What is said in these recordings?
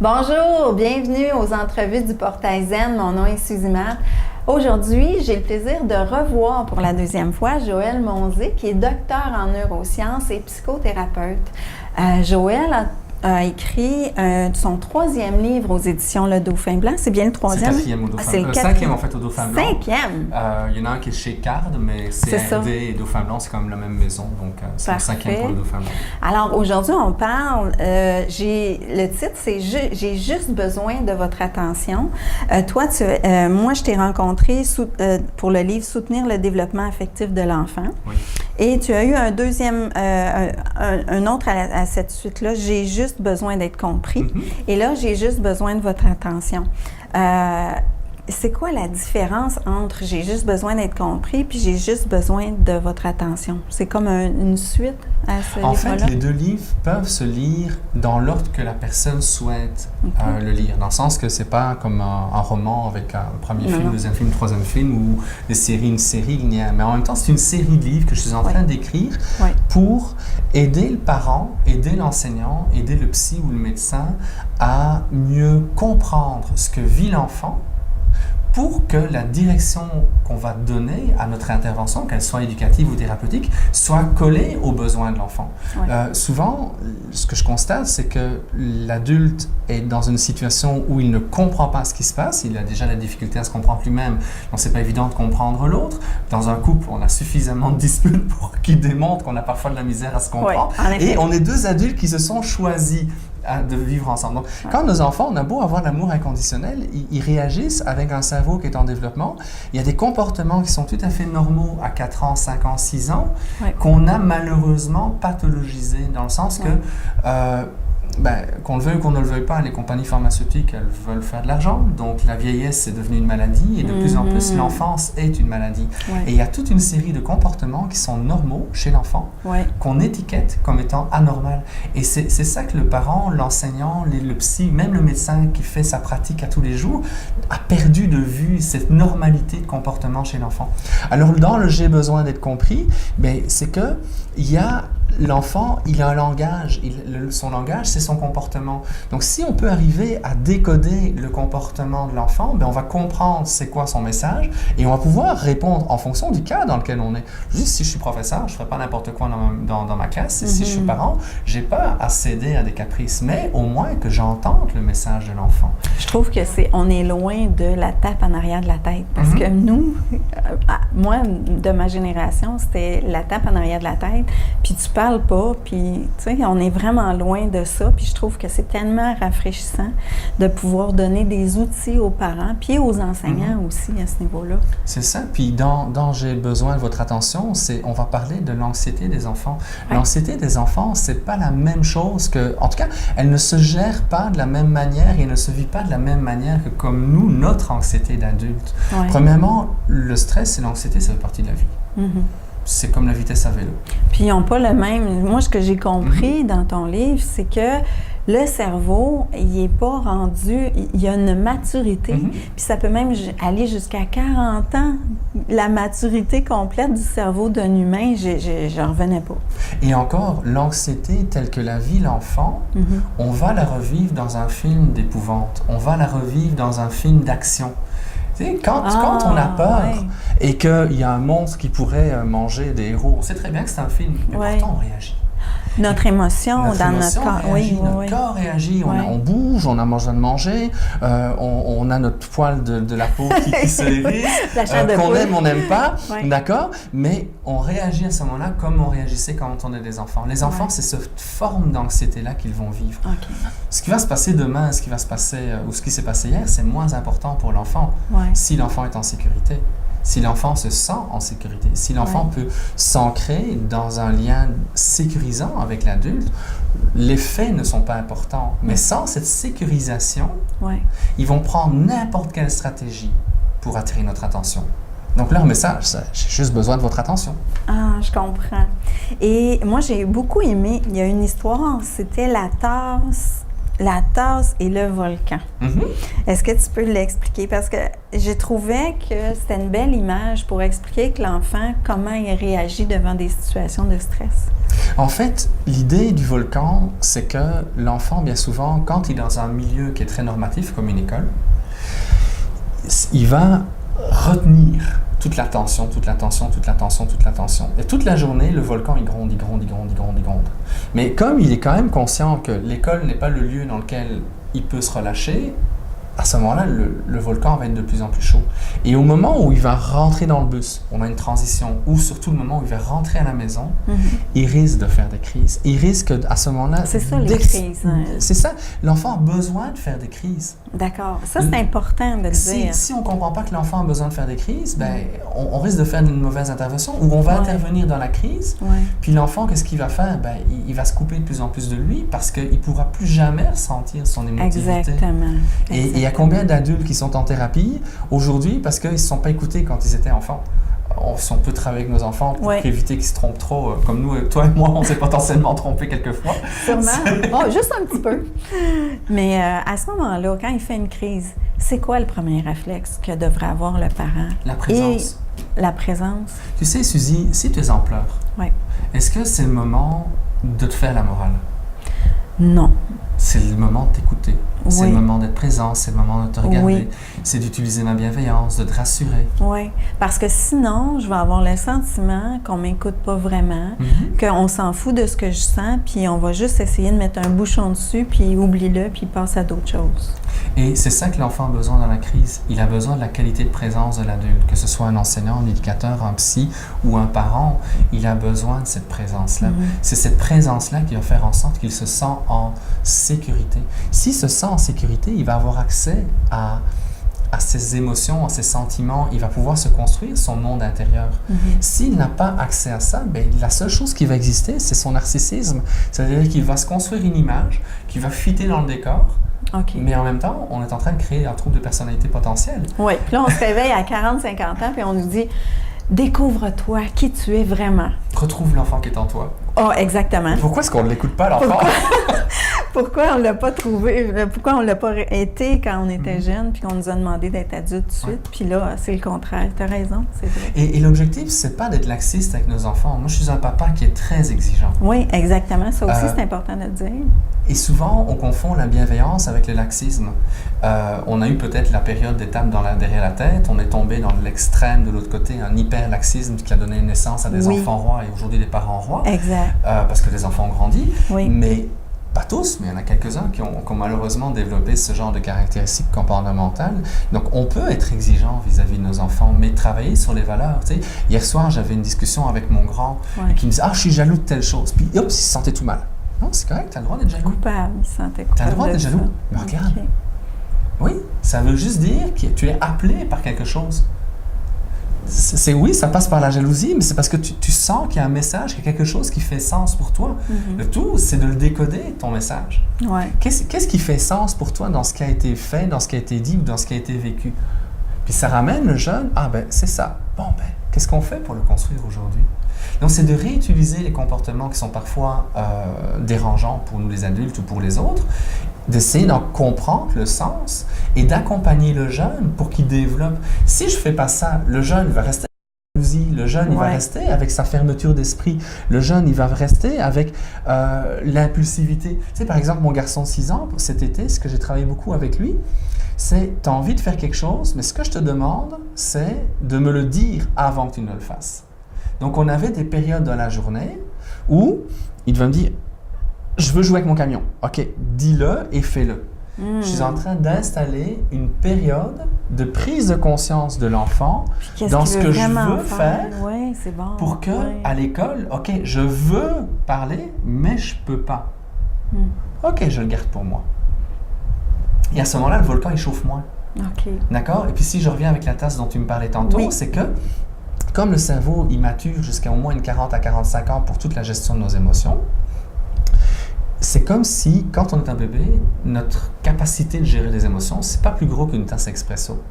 Bonjour, bienvenue aux entrevues du Portail Zen. Mon nom est Suzy Marthe. Aujourd'hui, j'ai le plaisir de revoir pour la deuxième fois Joël Monzé, qui est docteur en neurosciences et psychothérapeute. Joël a écrit son troisième livre aux éditions Le Dauphin Blanc. C'est bien le troisième? C'est le quatrième au Dauphin Blanc. C'est le cinquième, en fait, au Dauphin Blanc. Cinquième? Il y en a un qui est chez Card, mais CRD et Dauphin Blanc, c'est quand même la même maison. Donc, c'est le cinquième pour le Dauphin Blanc. Alors, aujourd'hui, on parle, le titre, c'est « J'ai juste besoin de votre attention ». Toi, moi, je t'ai rencontré pour le livre « Soutenir le développement affectif de l'enfant ». Oui. Et tu as eu un deuxième, un autre à cette suite-là, « J'ai juste besoin d'être compris ». Et là, « J'ai juste besoin de votre attention ». C'est quoi la différence entre « j'ai juste besoin d'être compris » puis « j'ai juste besoin de votre attention ». C'est comme une suite à ce livre-là? En fait, les deux livres peuvent se lire dans l'ordre que la personne souhaite le lire. Dans le sens que c'est pas comme un roman avec un premier film, deuxième film, troisième film ou une série linéaire. Mais en même temps, c'est une série de livres que je suis en train d'écrire pour aider le parent, aider l'enseignant, aider le psy ou le médecin à mieux comprendre ce que vit l'enfant pour que la direction qu'on va donner à notre intervention, qu'elle soit éducative ou thérapeutique, soit collée aux besoins de l'enfant. Souvent, ce que je constate, c'est que l'adulte est dans une situation où il ne comprend pas ce qui se passe, il a déjà la difficulté à se comprendre lui-même, donc c'est pas évident de comprendre l'autre. Dans un couple, on a suffisamment de disputes pour qu'ils démontrent qu'on a parfois de la misère à se comprendre. Et on est deux adultes qui se sont choisis de vivre ensemble. Donc, quand nos enfants, on a beau avoir l'amour inconditionnel, ils réagissent avec un cerveau qui est en développement. Il y a des comportements qui sont tout à fait normaux à 4 ans, 5 ans, 6 ans, qu'on a malheureusement pathologisés, dans le sens que qu'on le veuille ou qu'on ne le veuille pas, les compagnies pharmaceutiques, elles veulent faire de l'argent. Donc, la vieillesse est devenue une maladie et de plus en plus, l'enfance est une maladie. Et il y a toute une série de comportements qui sont normaux chez l'enfant, qu'on étiquette comme étant anormal. Et c'est ça que le parent, l'enseignant, le psy, même le médecin qui fait sa pratique à tous les jours, a perdu de vue cette normalité de comportement chez l'enfant. Alors, dans le « j'ai besoin d'être compris », c'est que il y a l'enfant, il a un langage. Son langage, c'est son comportement. Donc, si on peut arriver à décoder le comportement de l'enfant, on va comprendre c'est quoi son message et on va pouvoir répondre en fonction du cas dans lequel on est. Juste si je suis professeur, je ne ferai pas n'importe quoi dans ma classe. Et si je suis parent, je n'ai pas à céder à des caprices, mais au moins que j'entende le message de l'enfant. Je trouve que on est loin de la tape en arrière de la tête. Parce que nous, moi, de ma génération, c'était la tape en arrière de la tête, puis tu parles pas, puis tu sais, on est vraiment loin de ça, puis je trouve que c'est tellement rafraîchissant de pouvoir donner des outils aux parents, puis aux enseignants aussi à ce niveau-là. C'est ça, puis dans J'ai besoin de votre attention, on va parler de l'anxiété des enfants. L'anxiété des enfants, c'est pas la même chose que, en tout cas, elle ne se gère pas de la même manière et ne se vit pas de la même manière que comme nous, notre anxiété d'adulte. Premièrement, le stress et l'anxiété, ça fait partie de la vie. C'est comme la vitesse à vélo. Puis ils n'ont pas le même... Moi, ce que j'ai compris dans ton livre, c'est que le cerveau, il n'est pas rendu... Il y a une maturité, puis ça peut même aller jusqu'à 40 ans, la maturité complète du cerveau d'un humain, j'en revenais pas. Et encore, l'anxiété telle que la vit l'enfant, on va la revivre dans un film d'épouvante, on va la revivre dans un film d'action. Quand on a peur et qu'il y a un monstre qui pourrait manger des héros, on sait très bien que c'est un film, mais pourtant on réagit. Notre émotion dans notre corps. Notre corps réagit, on bouge, on a besoin de manger, on a notre poil de la peau qui se hérisse, qu'on aime, on n'aime pas, d'accord? Mais on réagit à ce moment-là comme on réagissait quand on est des enfants. Les enfants, c'est cette forme d'anxiété-là qu'ils vont vivre. Ce qui va se passer demain, ce qui va se passer, ou ce qui s'est passé hier, c'est moins important pour l'enfant si l'enfant est en sécurité. Si l'enfant se sent en sécurité, si l'enfant peut s'ancrer dans un lien sécurisant avec l'adulte, les faits ne sont pas importants. Mais sans cette sécurisation, ils vont prendre n'importe quelle stratégie pour attirer notre attention. Donc leur message, c'est « j'ai juste besoin de votre attention ». Ah, je comprends. Et moi, j'ai beaucoup aimé, il y a une histoire, c'était la tasse la tasse et le volcan. Mhm. Est-ce que tu peux l'expliquer? Parce que j'ai trouvé que c'était une belle image pour expliquer que l'enfant, comment il réagit devant des situations de stress. En fait, l'idée du volcan, c'est que l'enfant, bien souvent, quand il est dans un milieu qui est très normatif, comme une école, il va retenir toute l'attention, toute l'attention, toute l'attention, toute l'attention. Et toute la journée, le volcan, il gronde, il gronde, il gronde, il gronde, il gronde. Mais comme il est quand même conscient que l'école n'est pas le lieu dans lequel il peut se relâcher, à ce moment-là, le volcan va être de plus en plus chaud. Et au moment où il va rentrer dans le bus, on a une transition, ou surtout le moment où il va rentrer à la maison, il risque de faire des crises. Il risque à ce moment-là... C'est ça, les crises. Hein. C'est ça. L'enfant a besoin de faire des crises. D'accord. Ça, c'est important de le dire. Si on ne comprend pas que l'enfant a besoin de faire des crises, ben, on risque de faire une mauvaise intervention, ou on va intervenir dans la crise, puis l'enfant, qu'est-ce qu'il va faire? Ben, il va se couper de plus en plus de lui, parce qu'il ne pourra plus jamais ressentir son émotivité. Exactement. Et il y a combien d'adultes qui sont en thérapie aujourd'hui parce qu'ils ne se sont pas écoutés quand ils étaient enfants? Si on peut travailler avec nos enfants pour éviter qu'ils se trompent trop, comme nous, toi et moi, on s'est potentiellement trompés quelquefois. Sûrement. Bon, juste un petit peu. Mais à ce moment-là, quand il fait une crise, c'est quoi le premier réflexe que devrait avoir le parent? La présence. Et la présence. Tu sais, Suzy, si tu es en pleurs, est-ce que c'est le moment de te faire la morale? Non. C'est le moment de t'écouter. C'est le moment d'être présent, c'est le moment de te regarder. C'est d'utiliser ma bienveillance, de te rassurer. Oui, parce que sinon, je vais avoir le sentiment qu'on ne m'écoute pas vraiment, qu'on s'en fout de ce que je sens, puis on va juste essayer de mettre un bouchon dessus, puis oublie-le, puis passe à d'autres choses. Et c'est ça que l'enfant a besoin dans la crise. Il a besoin de la qualité de présence de l'adulte, que ce soit un enseignant, un éducateur, un psy ou un parent. Il a besoin de cette présence-là. C'est cette présence-là qui va faire en sorte qu'il se sent en sécurité. S'il se sent en sécurité, il va avoir accès à ses émotions, à ses sentiments. Il va pouvoir se construire son monde intérieur. S'il n'a pas accès à ça, ben, la seule chose qui va exister, c'est son narcissisme. C'est-à-dire qu'il va se construire une image qui va fitter dans le décor. Mais en même temps, on est en train de créer un trouble de personnalité potentiel. Oui, puis là, on se réveille à 40-50 ans, puis on nous dit « Découvre-toi qui tu es vraiment. » Retrouve l'enfant qui est en toi. Oh, exactement. Pourquoi est-ce qu'on ne l'écoute pas, l'enfant? Pourquoi on ne l'a pas trouvé? Pourquoi on ne l'a pas été quand on était jeune, puis qu'on nous a demandé d'être adulte tout de suite? Puis là, c'est le contraire. Tu as raison, c'est vrai. Et l'objectif, c'est pas d'être laxiste avec nos enfants. Moi, je suis un papa qui est très exigeant. Oui, exactement. Ça aussi, c'est important de le dire. Et souvent, on confond la bienveillance avec le laxisme. On a eu peut-être la période d'étape derrière la tête. On est tombé dans l'extrême de l'autre côté, un hyper-laxisme qui a donné naissance à des enfants rois et aujourd'hui des parents rois. Exact. Parce que les enfants ont grandi. Oui. Mais pas tous, mais il y en a quelques-uns qui ont malheureusement développé ce genre de caractéristiques comportementales. Donc, on peut être exigeant vis-à-vis de nos enfants, mais travailler sur les valeurs. Tu sais, hier soir, j'avais une discussion avec mon grand qui me disait « Ah, je suis jaloux de telle chose. » Puis, hop, il se sentait tout mal. Non, c'est correct, tu as le droit d'être jaloux. Coupable, il se sentait coupable. Tu as le droit d'être jaloux. Mais regarde. Oui, ça veut juste dire que tu es appelé par quelque chose. Oui, ça passe par la jalousie, mais c'est parce que tu sens qu'il y a un message, qu'il y a quelque chose qui fait sens pour toi. Le tout, c'est de le décoder, ton message. Qu'est-ce qui fait sens pour toi dans ce qui a été fait, dans ce qui a été dit ou dans ce qui a été vécu? Puis ça ramène le jeune, ah ben c'est ça. Bon ben, qu'est-ce qu'on fait pour le construire aujourd'hui? Donc c'est de réutiliser les comportements qui sont parfois dérangeants pour nous les adultes ou pour les autres, d'essayer d'en comprendre le sens et d'accompagner le jeune pour qu'il développe. Si je ne fais pas ça, le jeune va rester avec la jalousie, le jeune il va rester avec sa fermeture d'esprit, le jeune il va rester avec l'impulsivité. Tu sais, par exemple, mon garçon de 6 ans, cet été, ce que j'ai travaillé beaucoup avec lui, c'est tu as envie de faire quelque chose, mais ce que je te demande, c'est de me le dire avant que tu ne le fasses. Donc, on avait des périodes dans la journée où il devait me dire « Je veux jouer avec mon camion. » OK, dis-le et fais-le. Je suis en train d'installer une période de prise de conscience de l'enfant dans ce que je veux faire pour que, à l'école, OK, je veux parler, mais je ne peux pas. OK, je le garde pour moi. Et à ce moment-là, le volcan, il chauffe moins. D'accord? Et puis, si je reviens avec la tasse dont tu me parlais tantôt, c'est que comme le cerveau, il mature jusqu'à au moins 40 à 45 ans pour toute la gestion de nos émotions, c'est comme si, quand on est un bébé, notre capacité de gérer les émotions, c'est pas plus gros qu'une tasse expresso.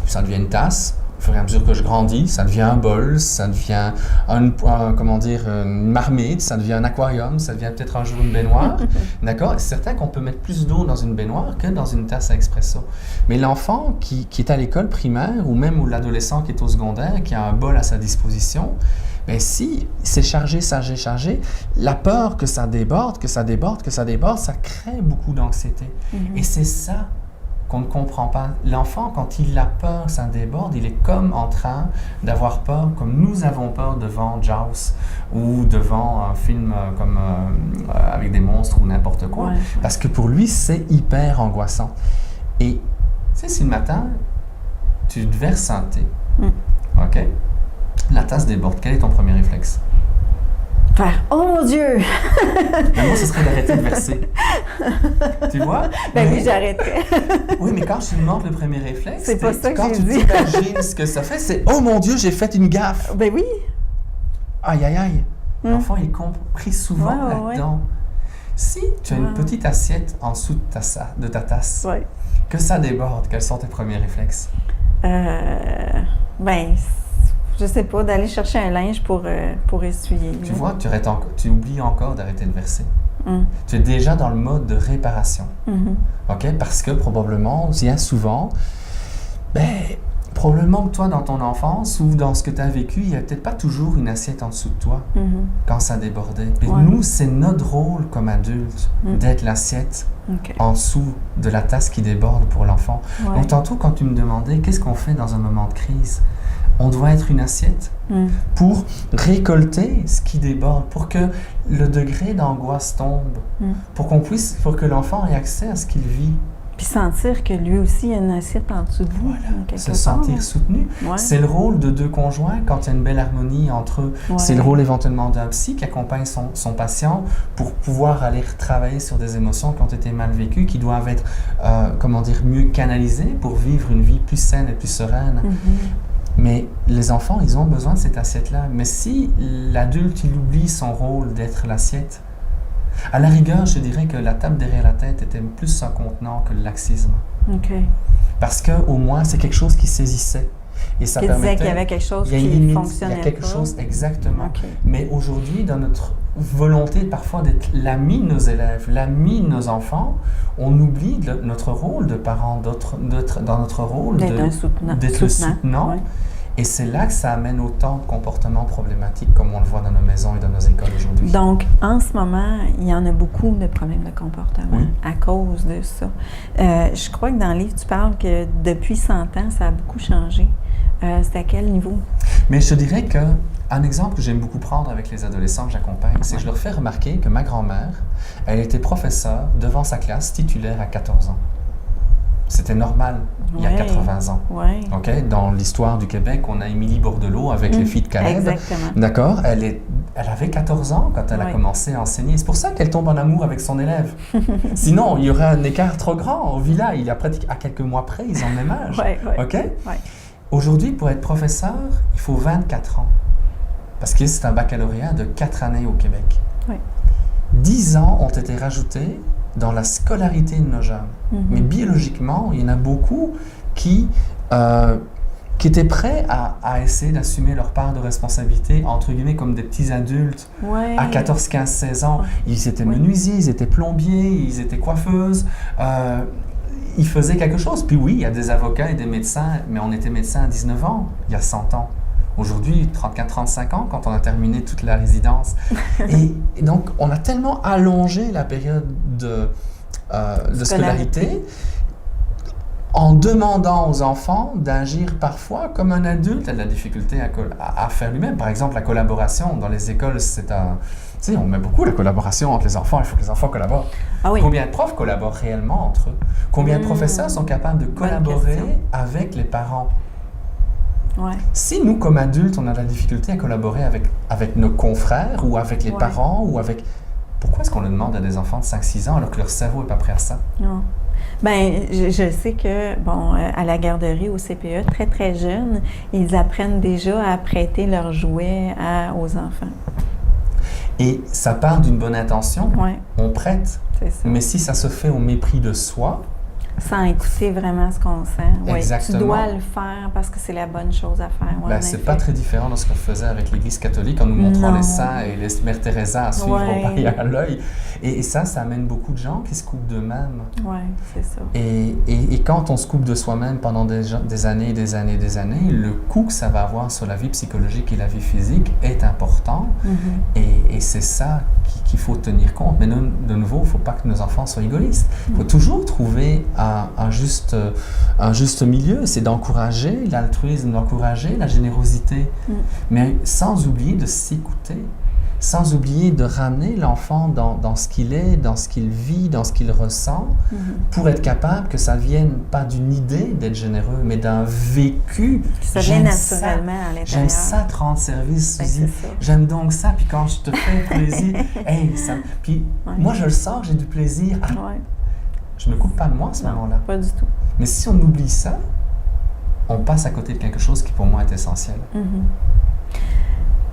Ça devient une tasse, Au fur et à mesure que je grandis, ça devient un bol, ça devient une marmite, ça devient un aquarium, ça devient peut-être un jour une baignoire. D'accord? C'est certain qu'on peut mettre plus d'eau dans une baignoire que dans une tasse à expresso. Mais l'enfant qui est à l'école primaire ou même l'adolescent qui est au secondaire, qui a un bol à sa disposition, ben si c'est chargé, la peur que ça déborde, ça crée beaucoup d'anxiété. Et c'est ça qu'on ne comprend pas. L'enfant, quand il a peur que ça déborde, il est comme en train d'avoir peur, comme nous avons peur devant Jaws ou devant un film avec des monstres ou n'importe quoi. Parce que pour lui, c'est hyper angoissant. Et tu sais, si le matin, tu te verses un thé, OK? La tasse déborde. Quel est ton premier réflexe? Faire « Oh mon Dieu! » Moi, ce serait d'arrêter de verser. Tu vois? Ben oui, j'arrêterais. Oui, mais quand je te montre le premier réflexe, c'est pas ça que quand tu t'imagines ce que ça fait, c'est « Oh mon Dieu, j'ai fait une gaffe! » Ben oui. Aïe, aïe, aïe. L'enfant est compris souvent là-dedans. Si tu as une petite assiette en dessous de ta tasse, que ça déborde, quels sont tes premiers réflexes? Ben, je sais pas, d'aller chercher un linge pour essuyer. Tu vois, tu oublies encore d'arrêter de verser. Tu es déjà dans le mode de réparation. OK? Parce que probablement, bien souvent, probablement que toi, dans ton enfance ou dans ce que tu as vécu, il n'y a peut-être pas toujours une assiette en dessous de toi quand ça débordait. Mais nous, c'est notre rôle comme adultes d'être l'assiette en dessous de la tasse qui déborde pour l'enfant. Donc, tantôt, quand tu me demandais qu'est-ce qu'on fait dans un moment de crise, on doit être une assiette pour récolter ce qui déborde, pour que le degré d'angoisse tombe, pour que l'enfant ait accès à ce qu'il vit. Puis sentir que lui aussi, il y a une assiette en dessous de vous. Se sentir soutenu. C'est le rôle de deux conjoints quand il y a une belle harmonie entre eux. C'est le rôle éventuellement d'un psy qui accompagne son patient pour pouvoir aller travailler sur des émotions qui ont été mal vécues, qui doivent être, mieux canalisées pour vivre une vie plus saine et plus sereine. Mais les enfants, ils ont besoin de cette assiette-là. Mais si l'adulte, il oublie son rôle d'être l'assiette, à la rigueur, je dirais que la table derrière la tête était plus un contenant que le laxisme. Parce qu'au moins, c'est quelque chose qui saisissait. Et ça permettait... qu'il y avait quelque chose qui fonctionnait. Il y a quelque chose, exactement. Mais aujourd'hui, dans notre volonté parfois d'être l'ami de nos élèves, l'ami de nos enfants, on oublie notre rôle de parents, dans notre rôle d'être le soutenant. Et c'est là que ça amène autant de comportements problématiques comme on le voit dans nos maisons et dans nos écoles aujourd'hui. Donc, en ce moment, il y en a beaucoup de problèmes de comportement à cause de ça. Je crois que dans le livre, tu parles que depuis 100 ans, ça a beaucoup changé. C'est à quel niveau? Mais je te dirais qu'un exemple que j'aime beaucoup prendre avec les adolescents que j'accompagne, c'est que je leur fais remarquer que ma grand-mère, elle était professeure devant sa classe titulaire à 14 ans. C'était normal il y a 80 ans. Okay? Dans l'histoire du Québec, on a Émilie Bordelot avec les filles de Caleb. Exactement. D'accord? Elle avait 14 ans quand elle a commencé à enseigner. C'est pour ça qu'elle tombe en amour avec son élève. Sinon, il y aurait un écart trop grand. Au villa, il y a à quelques mois près, ils ont le même âge. Aujourd'hui, pour être professeur, il faut 24 ans. Parce que c'est un baccalauréat de 4 années au Québec. 10 ans ont été rajoutés dans la scolarité de nos jeunes. Mais biologiquement, il y en a beaucoup qui étaient prêts à essayer d'assumer leur part de responsabilité, entre guillemets, comme des petits adultes, à 14, 15, 16 ans. Ils étaient menuisiers, ils étaient plombiers, ils étaient coiffeuses. Ils faisaient quelque chose. Puis oui, il y a des avocats et des médecins, mais on était médecins à 19 ans, il y a 100 ans. Aujourd'hui, 34-35 ans, quand on a terminé toute la résidence. Et donc, on a tellement allongé la période de scolarité en demandant aux enfants d'agir parfois comme un adulte a de la difficulté à faire lui-même. Par exemple, la collaboration dans les écoles, c'est un... Tu sais, on met beaucoup la collaboration entre les enfants, il faut que les enfants collaborent. Combien de profs collaborent réellement entre eux? Combien de professeurs sont capables de collaborer avec les parents? Si nous, comme adultes, on a de la difficulté à collaborer avec nos confrères ou avec les parents ou avec... Pourquoi est-ce qu'on le demande à des enfants de 5-6 ans alors que leur cerveau n'est pas prêt à ça? Non. Bien, je sais que, à la garderie, au CPE, très, très jeunes, ils apprennent déjà à prêter leurs jouets aux enfants. Et ça part d'une bonne intention, on prête. C'est ça. Mais si ça se fait au mépris de soi, Sans écouter vraiment ce qu'on sent. Oui, Exactement. tu dois le faire parce que c'est la bonne chose à faire. Ouais, c'est pas très différent de ce qu'on faisait avec l'Église catholique en nous montrant les saints et les Mère Teresa à suivre au paille à l'œil. Et ça amène beaucoup de gens qui se coupent d'eux-mêmes. Oui, c'est ça. Et quand on se coupe de soi-même pendant des années et des années et des années, le coût que ça va avoir sur la vie psychologique et la vie physique est important. Et c'est ça qu'il faut tenir compte. Mais de nouveau, il ne faut pas que nos enfants soient égoïstes. Il faut toujours trouver un juste milieu. C'est d'encourager l'altruisme, d'encourager la générosité, mais sans oublier de s'écouter, sans oublier de ramener l'enfant dans ce qu'il est, dans ce qu'il vit, dans ce qu'il ressent, pour être capable que ça ne vienne pas d'une idée d'être généreux, mais d'un vécu. Que ça vienne naturellement à l'intérieur. J'aime ça te rendre service, Suzy. J'aime donc ça. Puis quand je te fais plaisir, puis moi je le sens, j'ai du plaisir. Je ne me coupe pas de moi à ce moment-là. Pas du tout. Mais si on oublie ça, on passe à côté de quelque chose qui pour moi est essentiel.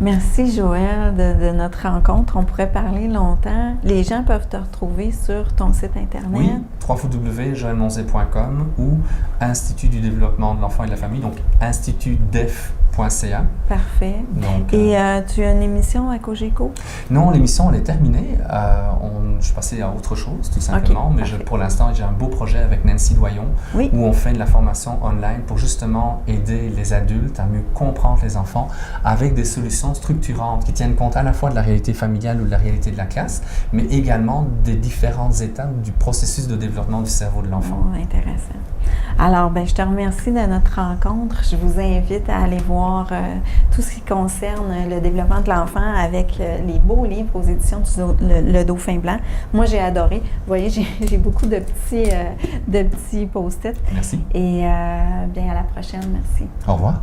Merci Joël de notre rencontre. On pourrait parler longtemps. Les gens peuvent te retrouver sur ton site Internet. Oui, www.joelmonzé.com ou Institut du développement de l'enfant et de la famille, donc institutdef.ca. Parfait. Donc, et tu as une émission à Cogeco? Non, l'émission, elle est terminée. Je suis passé à autre chose, tout simplement. Mais pour l'instant, j'ai un beau projet avec Nancy Doyon où on fait de la formation online pour justement aider les adultes à mieux comprendre les enfants avec des solutions structurantes qui tiennent compte à la fois de la réalité familiale ou de la réalité de la classe, mais également des différentes étapes du processus de développement du cerveau de l'enfant. Oh, intéressant. Alors, je te remercie de notre rencontre. Je vous invite à aller voir tout ce qui concerne le développement de l'enfant avec les beaux livres aux éditions Le Dauphin Blanc. Moi, j'ai adoré. Vous voyez, j'ai beaucoup de petits post-it. Merci. Et bien, à la prochaine. Merci. Au revoir.